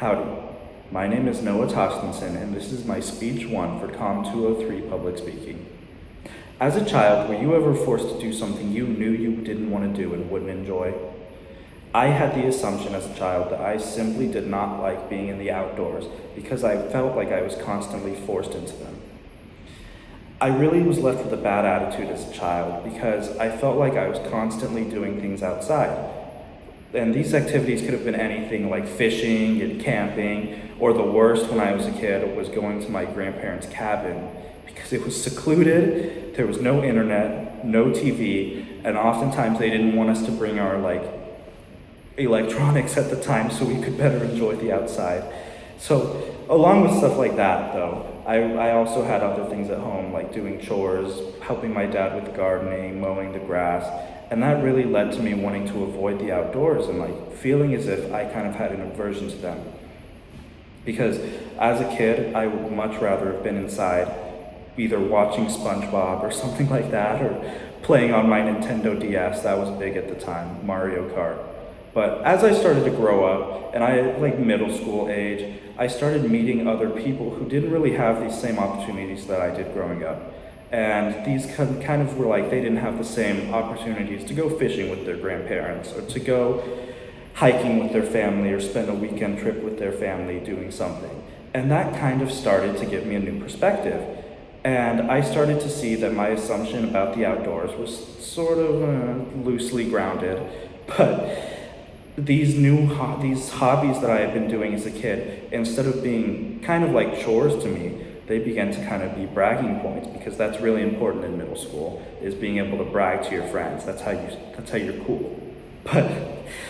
Howdy, my name is Noah Tostenson, and this is my speech 1 for COMM 203 Public Speaking. As a child, were you ever forced to do something you knew you didn't want to do and wouldn't enjoy? I had the assumption as a child that I simply did not like being in the outdoors because I felt like I was constantly forced into them. I really was left with a bad attitude as a child because I felt like I was constantly doing things outside. And these activities could have been anything like fishing and camping, or the worst when I was a kid was going to my grandparents' cabin because it was secluded, there was no internet, no TV, and oftentimes they didn't want us to bring our electronics at the time so we could better enjoy the outside. So along with stuff like that though, I also had other things at home like doing chores, helping my dad with gardening, mowing the grass, and that really led to me wanting to avoid the outdoors and feeling as if I kind of had an aversion to them. Because as a kid, I would much rather have been inside, either watching SpongeBob or something like that, or playing on my Nintendo DS, that was big at the time, Mario Kart. But as I started to grow up, and middle school age, I started meeting other people who didn't really have these same opportunities that I did growing up. And these kind of were they didn't have the same opportunities to go fishing with their grandparents, or to go hiking with their family, or spend a weekend trip with their family doing something. And that kind of started to give me a new perspective. And I started to see that my assumption about the outdoors was sort of loosely grounded, but these hobbies that I had been doing as a kid, instead of being kind of like chores to me, they began to kind of be bragging points, because that's really important in middle school, is being able to brag to your friends. That's how you're cool. But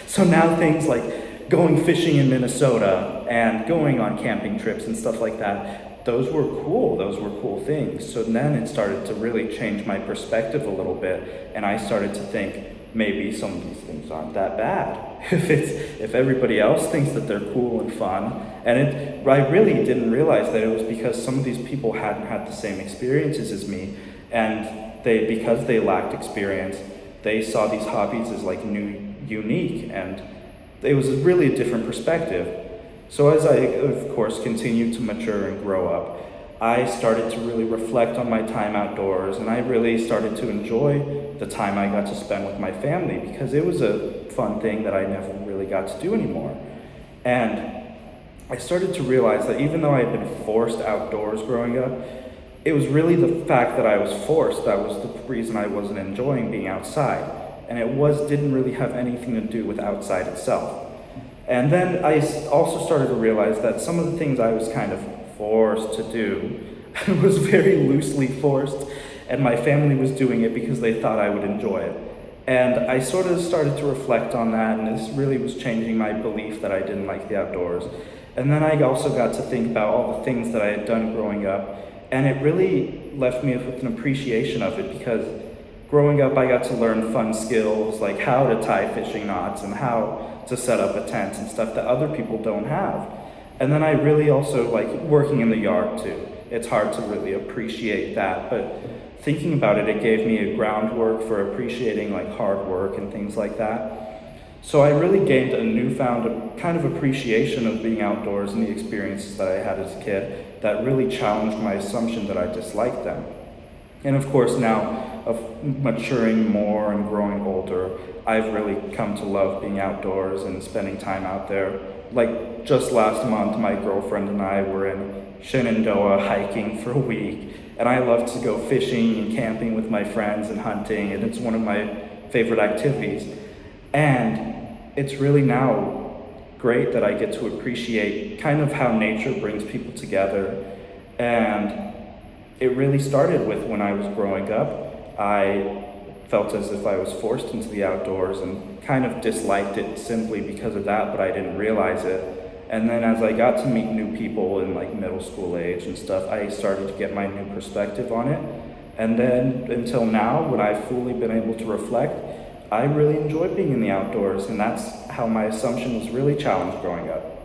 so now things like going fishing in Minnesota and going on camping trips and stuff like that, those were cool things. So then it started to really change my perspective a little bit, and I started to think, maybe some of these things aren't that bad. If everybody else thinks that they're cool and fun, and I really didn't realize that it was because some of these people hadn't had the same experiences as me, and because they lacked experience, they saw these hobbies as unique, and it was really a different perspective. So as I, of course, continued to mature and grow up, I started to really reflect on my time outdoors, and I really started to enjoy the time I got to spend with my family, because it was a fun thing that I never really got to do anymore. And I started to realize that even though I had been forced outdoors growing up, it was really the fact that I was forced that was the reason I wasn't enjoying being outside. And it didn't really have anything to do with outside itself. And then I also started to realize that some of the things I was kind of forced to do was very loosely forced, and my family was doing it because they thought I would enjoy it. And I sort of started to reflect on that, and this really was changing my belief that I didn't like the outdoors. And then I also got to think about all the things that I had done growing up, and it really left me with an appreciation of it, because growing up I got to learn fun skills like how to tie fishing knots and how to set up a tent and stuff that other people don't have. And then I really also working in the yard too. It's hard to really appreciate that, but thinking about it, it gave me a groundwork for appreciating hard work and things like that. So I really gained a newfound kind of appreciation of being outdoors and the experiences that I had as a kid that really challenged my assumption that I disliked them. And of course now, of maturing more and growing older, I've really come to love being outdoors and spending time out there. Just last month, my girlfriend and I were in Shenandoah hiking for a week, and I love to go fishing and camping with my friends and hunting, and it's one of my favorite activities. And it's really now great that I get to appreciate kind of how nature brings people together. And it really started with when I was growing up. I felt as if I was forced into the outdoors and kind of disliked it simply because of that, but I didn't realize it. And then as I got to meet new people in middle school age and stuff, I started to get my new perspective on it. And then until now, when I've fully been able to reflect, I really enjoy being in the outdoors, and that's how my assumption was really challenged growing up.